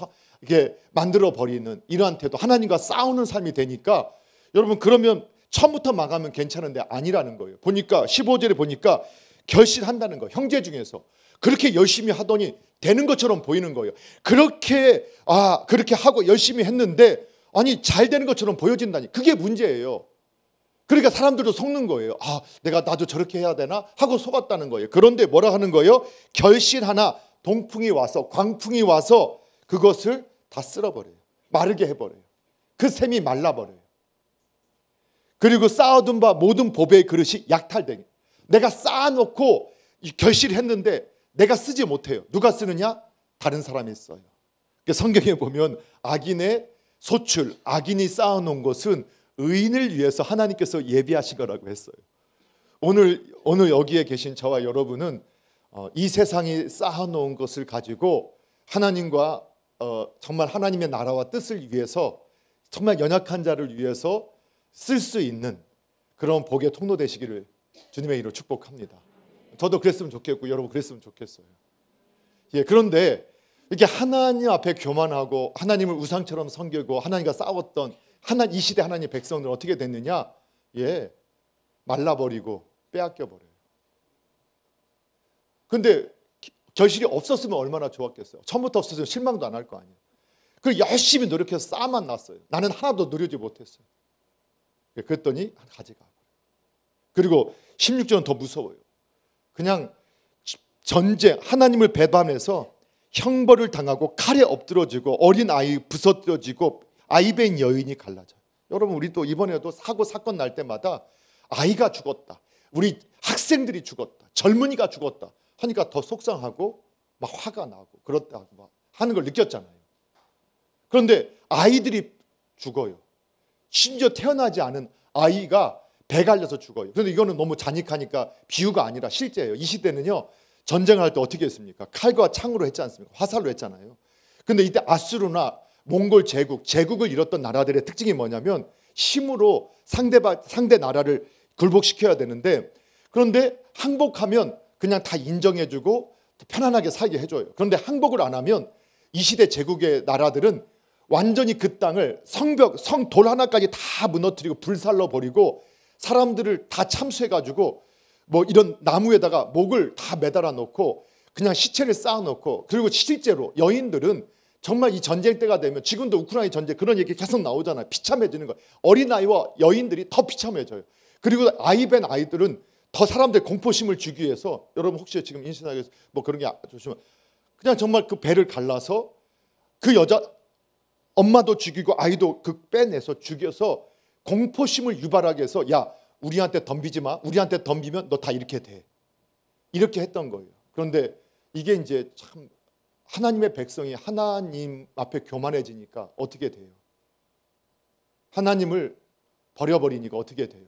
S1: 이렇게 만들어 버리는 이러한 태도, 하나님과 싸우는 삶이 되니까 여러분, 그러면 처음부터 망하면 괜찮은데 아니라는 거예요. 보니까 15절에 보니까 결실한다는 거예요. 형제 중에서 그렇게 열심히 하더니 되는 것처럼 보이는 거예요. 그렇게 하고 열심히 했는데 아니 잘 되는 것처럼 보여진다니, 그게 문제예요. 그러니까 사람들도 속는 거예요. 나도 저렇게 해야 되나 하고 속았다는 거예요. 그런데 뭐라 하는 거예요? 결실하나 동풍이 와서, 광풍이 와서 그것을 다 쓸어버려요. 마르게 해버려요. 그 샘이 말라버려요. 그리고 쌓아둔 바 모든 보배의 그릇이 약탈되게, 내가 쌓아놓고 결실했는데 내가 쓰지 못해요. 누가 쓰느냐? 다른 사람이 써요. 성경에 보면 악인의 소출, 악인이 쌓아놓은 것은 의인을 위해서 하나님께서 예비하신 거라고 했어요. 오늘 여기에 계신 저와 여러분은 이 세상이 쌓아놓은 것을 가지고 하나님과 정말 하나님의 나라와 뜻을 위해서, 정말 연약한 자를 위해서 쓸 수 있는 그런 복의 통로 되시기를 주님의 이름으로 축복합니다. 저도 그랬으면 좋겠고 여러분 그랬으면 좋겠어요. 예, 그런데 이렇게 하나님 앞에 교만하고 하나님을 우상처럼 섬기고 하나님과 싸웠던 이 시대 하나님 백성들은 어떻게 됐느냐? 예, 말라버리고 빼앗겨버려요. 근데 결실이 없었으면 얼마나 좋았겠어요. 처음부터 없었으면 실망도 안 할 거 아니에요. 그리고 열심히 노력해서 쌓아만 놨어요. 나는 하나도 누리지 못했어요. 그랬더니 가져가. 그리고 16절은 더 무서워요. 그냥 전쟁, 하나님을 배반해서 형벌을 당하고 칼에 엎드러지고 어린 아이 부서뜨려지고 아이벤 여인이 갈라져요. 여러분, 우리 또 이번에도 사건 날 때마다 아이가 죽었다, 우리 학생들이 죽었다, 젊은이가 죽었다 하니까 더 속상하고 막 화가 나고 그렇다고 막 하는 걸 느꼈잖아요. 그런데 아이들이 죽어요. 심지어 태어나지 않은 아이가 배 갈려서 죽어요. 그런데 이거는 너무 잔인하니까 비유가 아니라 실제예요. 이 시대는요, 전쟁할 때 어떻게 했습니까? 칼과 창으로 했지 않습니까? 화살로 했잖아요. 근데 이때 아수르나 몽골 제국을 이뤘던 나라들의 특징이 뭐냐면 힘으로 상대 나라를 굴복시켜야 되는데, 그런데 항복하면 그냥 다 인정해주고 편안하게 살게 해줘요. 그런데 항복을 안 하면 이 시대 제국의 나라들은 완전히 그 땅을 성돌 하나까지 다 무너뜨리고 불살러 버리고 사람들을 다 참수해가지고 뭐 이런 나무에다가 목을 다 매달아 놓고 그냥 시체를 쌓아 놓고, 그리고 실제로 여인들은 정말 이 전쟁 때가 되면, 지금도 우크라이나 전쟁 그런 얘기 계속 나오잖아요. 비참해지는 거. 어린아이와 여인들이 더 비참해져요. 그리고 아이 벤 아이들은 더 사람들 공포심을 주기 위해서, 여러분 혹시 지금 인신하게 뭐 그런 게 조심하면, 그냥 정말 그 배를 갈라서 그 여자 엄마도 죽이고 아이도 그 빼내서 죽여서 공포심을 유발하게 해서, 야 우리한테 덤비지 마. 우리한테 덤비면 너 다 이렇게 돼. 이렇게 했던 거예요. 그런데 이게 이제 참 하나님의 백성이 하나님 앞에 교만해지니까 어떻게 돼요? 하나님을 버려버리니까 어떻게 돼요?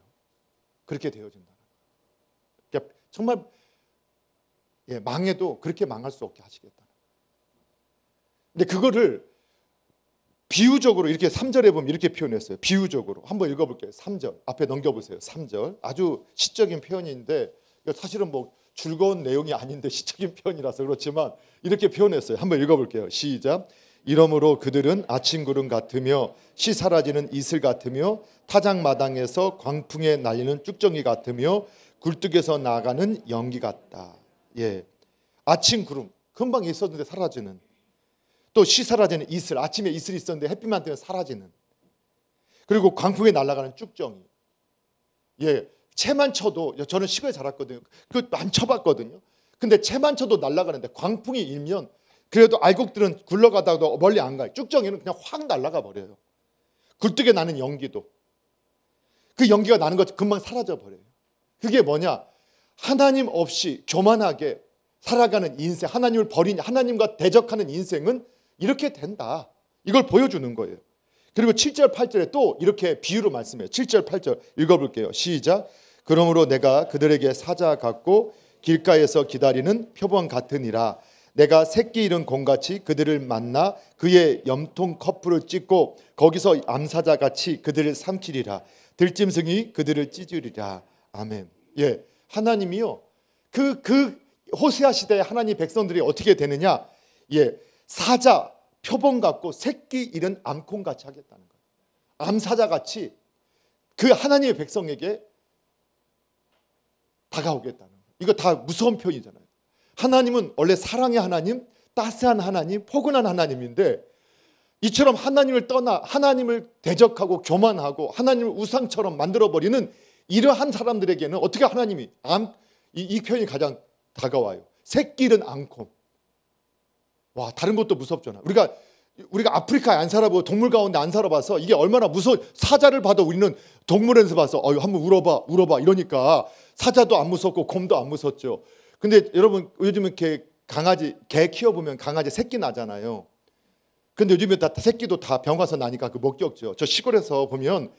S1: 그렇게 되어진다. 그러니까 정말 망해도 그렇게 망할 수 없게 하시겠다. 근데 그거를 비유적으로 이렇게 3절에 보면 이렇게 표현했어요. 비유적으로 한번 읽어볼게요. 3절 앞에 넘겨보세요. 3절 아주 시적인 표현인데, 사실은 뭐 즐거운 내용이 아닌데 시적인 표현이라서 그렇지만 이렇게 표현했어요. 한번 읽어볼게요. 시작. 이러므로 그들은 아침 구름 같으며 시 사라지는 이슬 같으며 타작마당에서 광풍에 날리는 쭉정이 같으며 굴뚝에서 나가는 연기 같다. 아침 구름 금방 있었는데 사라지는, 또 시 사라지는 이슬, 아침에 이슬이 있었는데 햇빛만 뜨면 사라지는, 그리고 광풍에 날아가는 쭉정이. 채만 쳐도, 저는 시골에 자랐거든요. 그 많이 쳐봤거든요. 근데 채만 쳐도 날아가는데 광풍이 일면 그래도 알곡들은 굴러가다가도 멀리 안 가요. 쭉정이는 그냥 확 날아가 버려요. 굴뚝에 나는 연기도, 그 연기가 나는 것 금방 사라져 버려요. 그게 뭐냐? 하나님 없이 교만하게 살아가는 인생, 하나님을 버린, 하나님과 대적하는 인생은 이렇게 된다. 이걸 보여주는 거예요. 그리고 7절 8절에 또 이렇게 비유로 말씀해요. 7절 8절 읽어볼게요. 시작. 그러므로 내가 그들에게 사자 같고 길가에서 기다리는 표범 같으니라. 내가 새끼 잃은 곰같이 그들을 만나 그의 염통 커플을 찢고 거기서 암사자같이 그들을 삼키리라. 들짐승이 그들을 찢으리라. 아멘. 하나님이요, 그 호세아 시대에 하나님 백성들이 어떻게 되느냐? 사자, 표범 같고 새끼 잃은 암콩같이 하겠다는 거예요. 암사자같이 그 하나님의 백성에게 다가오겠다는 거예요. 이거 다 무서운 표현이잖아요. 하나님은 원래 사랑의 하나님, 따스한 하나님, 포근한 하나님인데, 이처럼 하나님을 떠나 하나님을 대적하고 교만하고 하나님을 우상처럼 만들어버리는 이러한 사람들에게는 어떻게 하나님이 이 표현이 가장 다가와요. 새끼 잃은 암콩. 와, 다른 것도 무섭잖아. 우리가 아프리카에 안 살아보고 동물 가운데 안 살아봐서 이게 얼마나 무서워. 사자를 봐도 우리는 동물원에서 봐서 한번 울어봐 이러니까 사자도 안 무섭고 곰도 안 무섭죠. 근데 여러분 요즘에 이렇게 개 키워보면 강아지 새끼 나잖아요. 근데 요즘에 다 새끼도 다 병 가서 나니까 그 못 겪죠. 저 시골에서 보면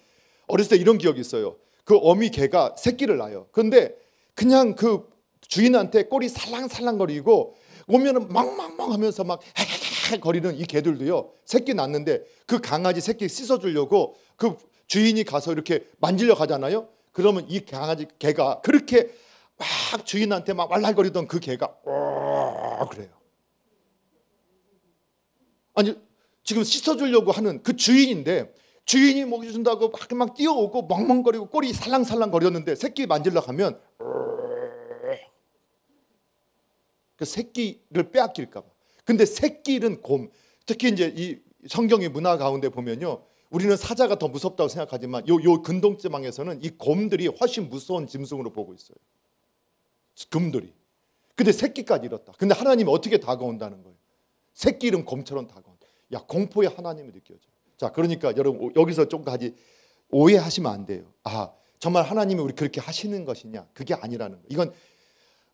S1: 어렸을 때 이런 기억이 있어요. 그 어미 개가 새끼를 낳아요. 그런데 그냥 그 주인한테 꼬리 살랑살랑거리고 오면은 멍멍멍 하면서 막 헤헤헤 거리는 이 개들도요, 새끼 낳는데 그 강아지 새끼 씻어주려고 그 주인이 가서 이렇게 만지려 가잖아요. 그러면 이 개가 그렇게 막 주인한테 막 말랄거리던 그 개가 그래요. 아니 지금 씻어주려고 하는 그 주인인데, 주인이 먹이 준다고 막 뛰어오고 멍멍거리고 꼬리 살랑살랑 거렸는데 새끼 만지려 하면 그 새끼를 빼앗길까 봐. 근데 새끼는 곰, 특히 이제 이 성경의 문화 가운데 보면요, 우리는 사자가 더 무섭다고 생각하지만 요 근동지방에서는 이 곰들이 훨씬 무서운 짐승으로 보고 있어요. 곰들이. 근데 새끼까지 잃었다. 근데 하나님이 어떻게 다가온다는 거예요? 새끼는 곰처럼 다가온다. 야, 공포의 하나님이 느껴져요. 자, 그러니까 여러분 여기서 조금까지 오해하시면 안 돼요. 정말 하나님이 우리 그렇게 하시는 것이냐? 그게 아니라는 거예요. 이건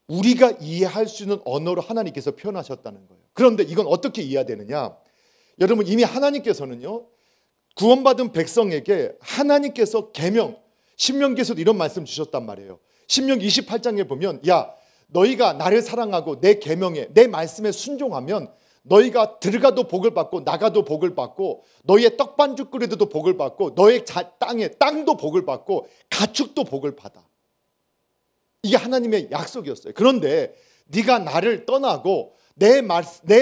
S1: 우리가 이해할 수 있는 언어로 하나님께서 표현하셨다는 거예요. 그런데 이건 어떻게 이해해야 되느냐? 여러분 이미 하나님께서는요, 구원받은 백성에게 하나님께서 계명, 신명기에서도 이런 말씀 주셨단 말이에요. 신명기 28장에 보면, 야 너희가 나를 사랑하고 내 계명에 내 말씀에 순종하면 너희가 들어가도 복을 받고 나가도 복을 받고 너희의 떡반죽거리도 복을 받고 너의 땅도 복을 받고 가축도 복을 받아. 이게 하나님의 약속이었어요. 그런데 네가 나를 떠나고 내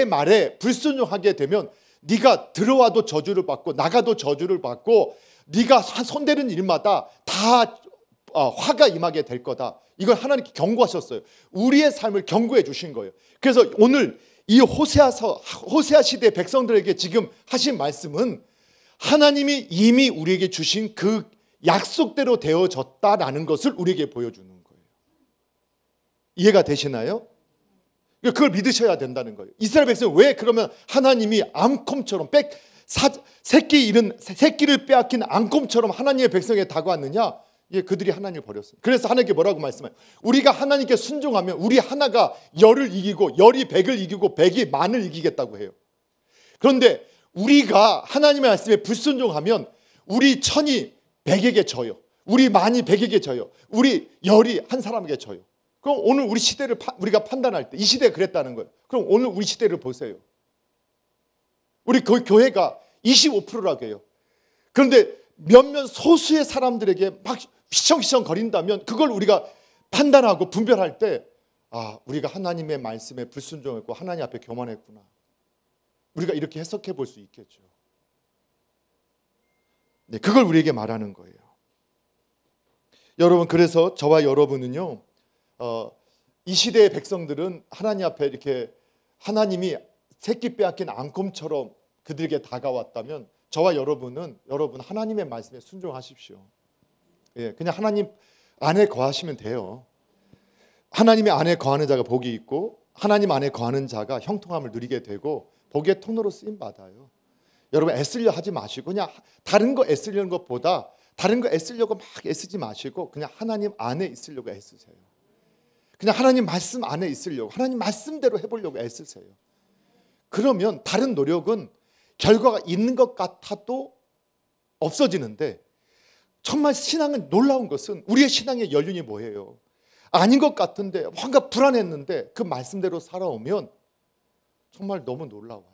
S1: 말에 불순종하게 되면 네가 들어와도 저주를 받고 나가도 저주를 받고 네가 손대는 일마다 다 화가 임하게 될 거다. 이걸 하나님께 경고하셨어요. 우리의 삶을 경고해 주신 거예요. 그래서 오늘 이 호세아 시대 백성들에게 지금 하신 말씀은 하나님이 이미 우리에게 주신 그 약속대로 되어졌다라는 것을 우리에게 보여주는 거예요. 이해가 되시나요? 그걸 믿으셔야 된다는 거예요. 이스라엘 백성은 왜 그러면 하나님이 암곰처럼 새끼를 빼앗긴 암곰처럼 하나님의 백성에게 다가왔느냐? 그들이 하나님을 버렸어요. 그래서 하나님께 뭐라고 말씀해요? 우리가 하나님께 순종하면 우리 하나가 열을 이기고 열이 백을 이기고 백이 만을 이기겠다고 해요. 그런데 우리가 하나님의 말씀에 불순종하면 우리 천이 백에게 져요. 우리 만이 백에게 져요. 우리 열이 한 사람에게 져요. 그럼 오늘 우리 시대를 우리가 판단할 때 이 시대가 그랬다는 거예요. 그럼 오늘 우리 시대를 보세요. 우리 교회가 25%라고 해요. 그런데 몇몇 소수의 사람들에게 막 휘청휘청 거린다면 그걸 우리가 판단하고 분별할 때 우리가 하나님의 말씀에 불순종했고 하나님 앞에 교만했구나. 우리가 이렇게 해석해 볼 수 있겠죠. 네, 그걸 우리에게 말하는 거예요. 여러분, 그래서 저와 여러분은요, 이 시대의 백성들은 하나님 앞에 이렇게 하나님이 새끼 빼앗긴 앙금처럼 그들에게 다가왔다면 저와 여러분 하나님의 말씀에 순종하십시오. 그냥 하나님 안에 거하시면 돼요. 하나님의 안에 거하는 자가 복이 있고 하나님 안에 거하는 자가 형통함을 누리게 되고 복의 통로로 쓰임 받아요. 여러분 애쓰려 하지 마시고 그냥 다른 거 애쓰려는 것보다 다른 거 애쓰려고 막 애쓰지 마시고 그냥 하나님 안에 있으려고 애쓰세요. 그냥 하나님 말씀 안에 있으려고 하나님 말씀대로 해보려고 애쓰세요. 그러면 다른 노력은 결과가 있는 것 같아도 없어지는데 정말 신앙은 놀라운 것은 우리의 신앙의 연륜이 뭐예요? 아닌 것 같은데 뭔가 불안했는데 그 말씀대로 살아오면 정말 너무 놀라워요.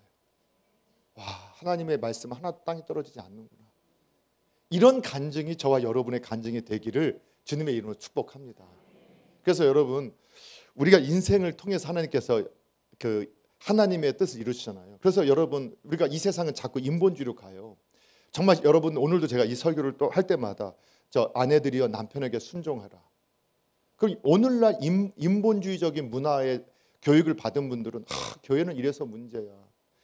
S1: 와, 하나님의 말씀 하나도 땅에 떨어지지 않는구나. 이런 간증이 저와 여러분의 간증이 되기를 주님의 이름으로 축복합니다. 그래서 여러분 우리가 인생을 통해서 하나님께서 그 하나님의 뜻을 이루시잖아요. 그래서 여러분 우리가 이 세상은 자꾸 인본주의로 가요. 정말 여러분 오늘도 제가 이 설교를 또 할 때마다 저 아내들이여 남편에게 순종하라. 그럼 오늘날 인본주의적인 문화의 교육을 받은 분들은 교회는 이래서 문제야.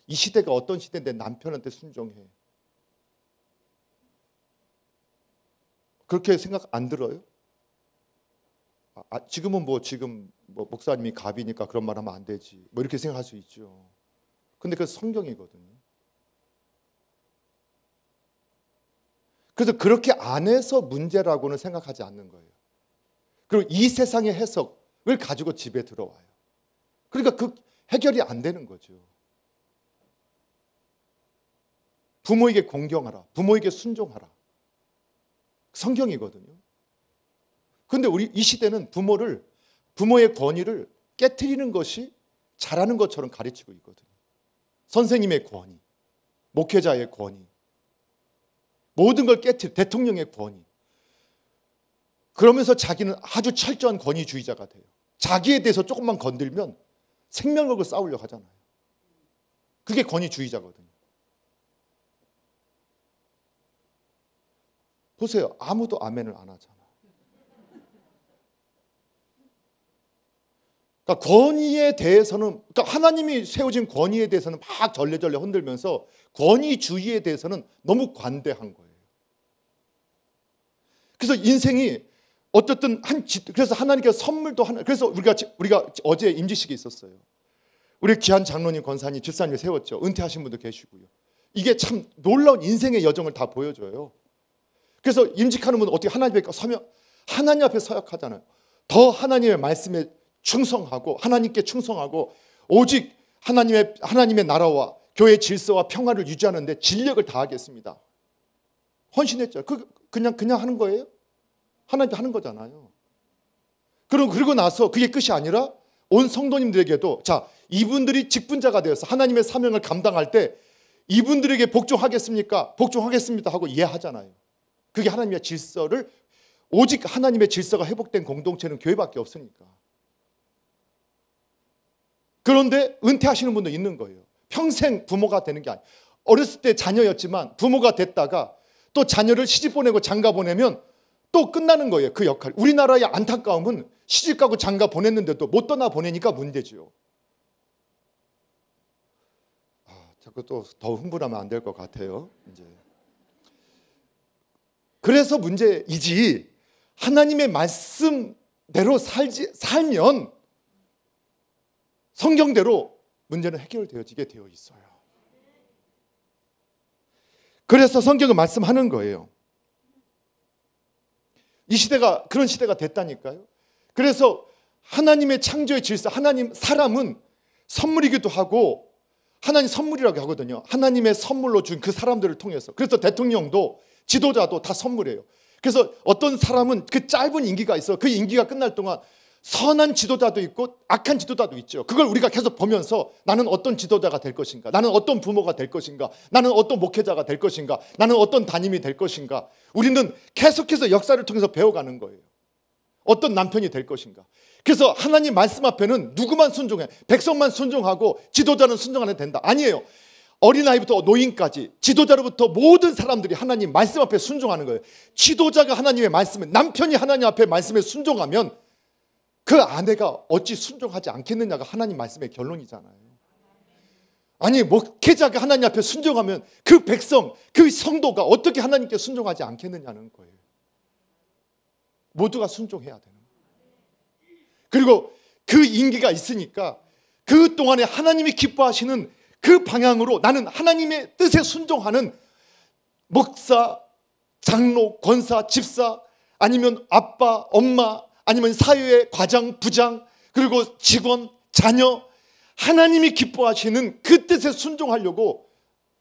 S1: 이 시대가 어떤 시대인데 남편한테 순종해. 그렇게 생각 안 들어요? 지금은 지금 목사님이 갑이니까 그런 말 하면 안 되지. 이렇게 생각할 수 있죠. 근데 그게 성경이거든요. 그래서 그렇게 안 해서 문제라고는 생각하지 않는 거예요. 그리고 이 세상의 해석을 가지고 집에 들어와요. 그러니까 그 해결이 안 되는 거죠. 부모에게 공경하라. 부모에게 순종하라. 성경이거든요. 그런데 우리 이 시대는 부모의 권위를 깨트리는 것이 잘하는 것처럼 가르치고 있거든요. 선생님의 권위, 목회자의 권위, 모든 걸 대통령의 권위. 그러면서 자기는 아주 철저한 권위주의자가 돼요. 자기에 대해서 조금만 건들면 생명력을 쌓으려고 하잖아요. 그게 권위주의자거든요. 보세요. 아무도 아멘을 안 하잖아요. 그러니까 권위에 대해서는, 그러니까 하나님이 세워진 권위에 대해서는 막 절레절레 흔들면서 권위주의에 대해서는 너무 관대한 거예요. 그래서 인생이 어쨌든 그래서 하나님께서 선물도 그래서 우리가 어제 임지식이 있었어요. 우리 귀한 장로님, 권사님, 집사님을 세웠죠. 은퇴하신 분도 계시고요. 이게 참 놀라운 인생의 여정을 다 보여줘요. 그래서 임직하는 분은 어떻게 하나님 앞에 서약하잖아요. 더 하나님의 말씀에 충성하고 하나님께 충성하고 오직 하나님의 나라와 교회의 질서와 평화를 유지하는데 진력을 다하겠습니다. 헌신했죠. 그냥 하는 거예요. 하나님께 하는 거잖아요. 그리고 나서 그게 끝이 아니라 온 성도님들에게도 자, 이분들이 직분자가 되어서 하나님의 사명을 감당할 때 이분들에게 복종하겠습니까? 복종하겠습니다 하고 이해하잖아요. 그게 하나님의 질서를 오직 하나님의 질서가 회복된 공동체는 교회밖에 없으니까. 그런데 은퇴하시는 분도 있는 거예요. 평생 부모가 되는 게 아니에요. 어렸을 때 자녀였지만 부모가 됐다가 또 자녀를 시집 보내고 장가 보내면 또 끝나는 거예요. 그 역할. 우리나라의 안타까움은 시집가고 장가 보냈는데도 못 떠나 보내니까 문제죠. 자꾸 또 더 흥분하면 안 될 것 같아요. 이제. 그래서 문제이지, 하나님의 말씀대로 살면 성경대로 문제는 해결되어지게 되어 있어요. 그래서 성경은 말씀하는 거예요. 이 시대가 그런 시대가 됐다니까요. 그래서 하나님의 창조의 질서, 사람은 선물이기도 하고 하나님 선물이라고 하거든요. 하나님의 선물로 준 그 사람들을 통해서. 그래서 대통령도 지도자도 다 선물이에요. 그래서 어떤 사람은 그 짧은 임기가 있어. 그 임기가 끝날 동안 선한 지도자도 있고 악한 지도자도 있죠. 그걸 우리가 계속 보면서 나는 어떤 지도자가 될 것인가, 나는 어떤 부모가 될 것인가, 나는 어떤 목회자가 될 것인가, 나는 어떤 담임이 될 것인가. 우리는 계속해서 역사를 통해서 배워가는 거예요. 어떤 남편이 될 것인가. 그래서 하나님 말씀 앞에는 누구만 순종해, 백성만 순종하고 지도자는 순종 안 해도 된다. 아니에요. 어린아이부터 노인까지 지도자로부터 모든 사람들이 하나님 말씀 앞에 순종하는 거예요. 지도자가 하나님의 말씀에, 남편이 하나님 앞에 말씀에 순종하면 그 아내가 어찌 순종하지 않겠느냐가 하나님 말씀의 결론이잖아요. 아니, 목회자가 하나님 앞에 순종하면 그 백성, 그 성도가 어떻게 하나님께 순종하지 않겠느냐는 거예요. 모두가 순종해야 되는 거예요. 그리고 그 임기가 있으니까 그 동안에 하나님이 기뻐하시는 그 방향으로 나는 하나님의 뜻에 순종하는 목사, 장로, 권사, 집사, 아니면 아빠, 엄마, 아니면 사회의 과장, 부장, 그리고 직원, 자녀, 하나님이 기뻐하시는 그 뜻에 순종하려고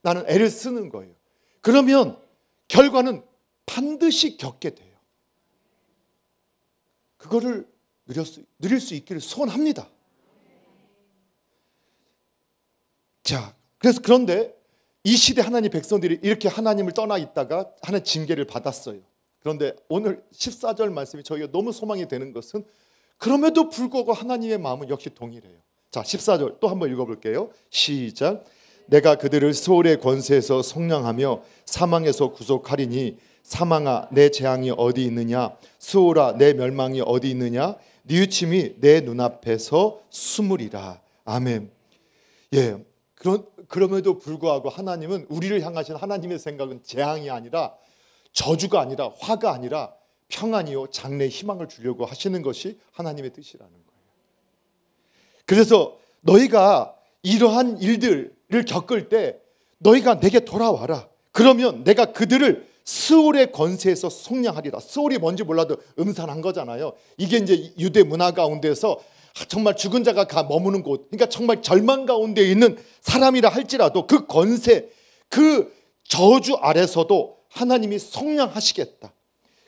S1: 나는 애를 쓰는 거예요. 그러면 결과는 반드시 겪게 돼요. 그거를 누릴 수 있기를 소원합니다. 자, 그런데 이 시대 하나님 백성들이 이렇게 하나님을 떠나 있다가 하나님 징계를 받았어요. 그런데 오늘 14절 말씀이 저희가 너무 소망이 되는 것은 그럼에도 불구하고 하나님의 마음은 역시 동일해요. 자, 14절 또 한번 읽어볼게요. 시작. 내가 그들을 수월의 권세에서 속량하며 사망에서 구속하리니 사망아 내 재앙이 어디 있느냐, 수월아 내 멸망이 어디 있느냐, 뉘우침이 내 눈앞에서 숨으리라. 아멘. 예, 그럼에도 불구하고 하나님은, 우리를 향하신 하나님의 생각은 재앙이 아니라, 저주가 아니라, 화가 아니라 평안이요 장래의 희망을 주려고 하시는 것이 하나님의 뜻이라는 거예요. 그래서 너희가 이러한 일들을 겪을 때 너희가 내게 돌아와라. 그러면 내가 그들을 스올의 권세에서 속량하리라. 스올이 뭔지 몰라도 음산한 거잖아요. 이게 이제 유대 문화 가운데서 정말 죽은 자가 머무는 곳, 그러니까 정말 절망 가운데 있는 사람이라 할지라도 그 권세, 그 저주 아래서도 하나님이 속량하시겠다.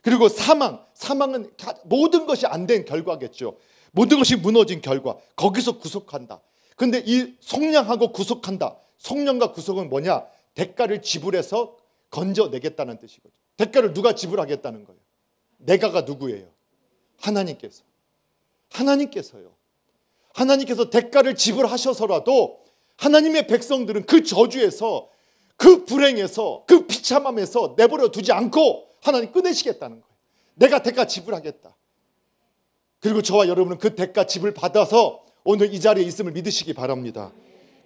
S1: 그리고 사망은 모든 것이 안 된 결과겠죠. 모든 것이 무너진 결과, 거기서 구속한다. 근데 이 속량하고 구속한다, 속량과 구속은 뭐냐? 대가를 지불해서 건져내겠다는 뜻이거든요. 대가를 누가 지불하겠다는 거예요? 내가가 누구예요? 하나님께서요. 하나님께서 대가를 지불하셔서라도 하나님의 백성들은 그 저주에서, 그 불행에서, 그 비참함에서 내버려 두지 않고 하나님 끊으시겠다는 거예요. 내가 대가 지불하겠다. 그리고 저와 여러분은 그 대가 지불 받아서 오늘 이 자리에 있음을 믿으시기 바랍니다.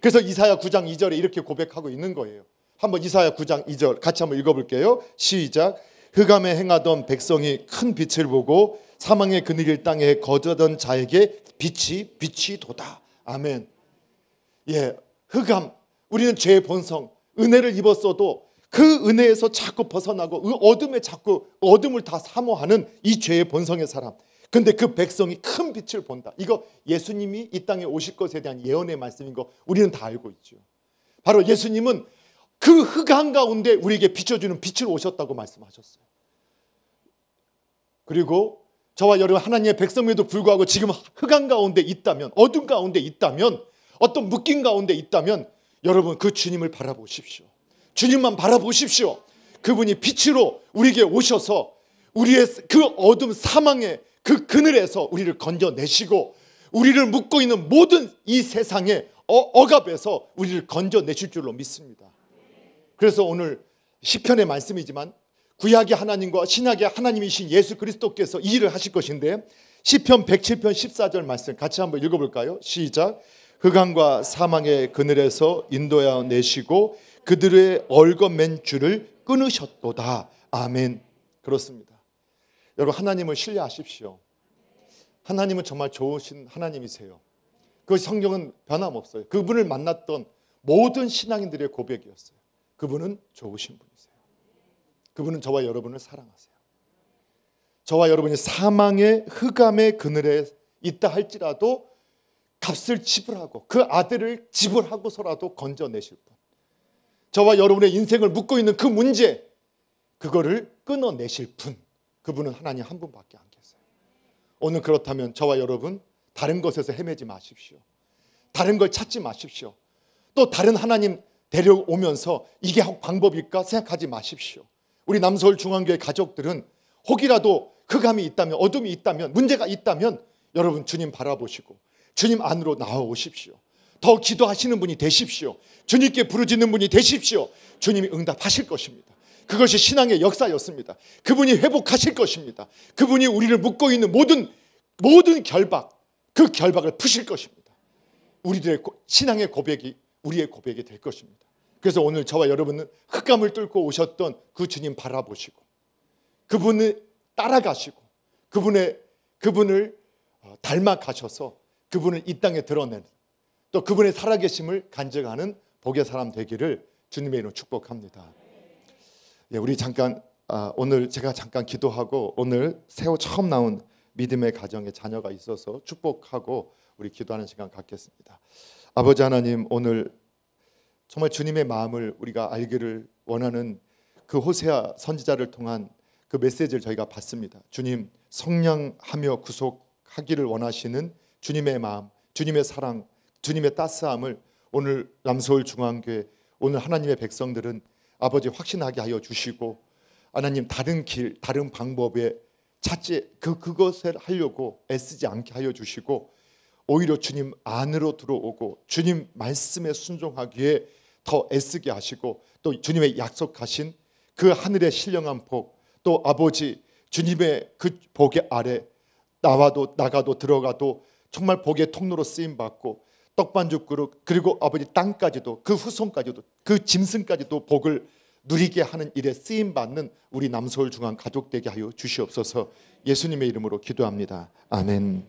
S1: 그래서 이사야 9장 2절에 이렇게 고백하고 있는 거예요. 한번 이사야 9장 2절 같이 한번 읽어볼게요. 시작. 흑암에 행하던 백성이 큰 빛을 보고 사망의 그늘일 땅에 거주하던 자에게 빛이 도다. 아멘. 예, 흑암, 우리는 죄의 본성, 은혜를 입었어도 그 은혜에서 자꾸 벗어나고 어둠을 다 사모하는 이 죄의 본성의 사람. 근데 그 백성이 큰 빛을 본다. 이거 예수님이 이 땅에 오실 것에 대한 예언의 말씀인 거 우리는 다 알고 있죠. 바로 예수님은 그 흑암 가운데 우리에게 비춰주는 빛을 오셨다고 말씀하셨어요. 그리고 저와 여러분 하나님의 백성에도 불구하고 지금 흑암 가운데 있다면, 어둠 가운데 있다면, 어떤 묶임 가운데 있다면 여러분 그 주님을 바라보십시오. 주님만 바라보십시오. 그분이 빛으로 우리에게 오셔서 우리의 그 어둠 사망의 그 그늘에서 우리를 건져내시고 우리를 묶고 있는 모든 이 세상의 억압에서 우리를 건져내실 줄로 믿습니다. 그래서 오늘 시편의 말씀이지만 구약의 하나님과 신약의 하나님이신 예수 그리스도께서 이 일을 하실 것인데, 시편 107편 14절 말씀 같이 한번 읽어볼까요? 시작. 흑암과 사망의 그늘에서 인도하여 내시고 그들의 얽어맨 줄을 끊으셨도다. 아멘. 그렇습니다. 여러분, 하나님을 신뢰하십시오. 하나님은 정말 좋으신 하나님이세요. 그 성경은 변함없어요. 그분을 만났던 모든 신앙인들의 고백이었어요. 그분은 좋으신 분이세요. 그분은 저와 여러분을 사랑하세요. 저와 여러분이 사망의 흑암의 그늘에 있다 할지라도 값을 지불하고 그 아들을 지불하고서라도 건져내실 분, 저와 여러분의 인생을 묶고 있는 그 문제, 그거를 끊어내실 분, 그분은 하나님 한 분밖에 안 계세요. 오늘 그렇다면 저와 여러분 다른 것에서 헤매지 마십시오. 다른 걸 찾지 마십시오. 또 다른 하나님 데려오면서 이게 방법일까 생각하지 마십시오. 우리 남서울 중앙교회 가족들은 혹이라도 흑암이 있다면, 어둠이 있다면, 문제가 있다면 여러분 주님 바라보시고 주님 안으로 나와오십시오. 더 기도하시는 분이 되십시오. 주님께 부르짖는 분이 되십시오. 주님이 응답하실 것입니다. 그것이 신앙의 역사였습니다. 그분이 회복하실 것입니다. 그분이 우리를 묶고 있는 모든 결박, 그 결박을 푸실 것입니다. 우리들의 신앙의 고백이 우리의 고백이 될 것입니다. 그래서 오늘 저와 여러분은 흑암을 뚫고 오셨던 그 주님 바라보시고 그분을 따라가시고 그분을 닮아가셔서 그분을 이 땅에 드러내는, 또 그분의 살아계심을 간증하는 복의 사람 되기를 주님의 이름으로 축복합니다. 우리 잠깐 오늘 제가 잠깐 기도하고 오늘 새우 처음 나온 믿음의 가정에 자녀가 있어서 축복하고 우리 기도하는 시간 갖겠습니다. 아버지 하나님, 오늘 정말 주님의 마음을 우리가 알기를 원하는 그 호세아 선지자를 통한 그 메시지를 저희가 받습니다. 주님, 성량하며 구속하기를 원하시는 주님의 마음, 주님의 사랑, 주님의 따스함을 오늘 남서울 중앙교회, 오늘 하나님의 백성들은 아버지 확신하게 하여 주시고, 하나님 다른 길, 다른 방법에 찾지 그것을 하려고 애쓰지 않게 하여 주시고, 오히려 주님 안으로 들어오고 주님 말씀에 순종하기에 더 애쓰게 하시고, 또 주님의 약속하신 그 하늘의 신령한 복, 또 아버지 주님의 그 복의 아래 나가도 들어가도 정말 복의 통로로 쓰임 받고 떡반죽 그릇, 그리고 아버지 땅까지도 그 후손까지도 그 짐승까지도 복을 누리게 하는 일에 쓰임 받는 우리 남서울 중앙 가족 되게 하여 주시옵소서. 예수님의 이름으로 기도합니다. 아멘.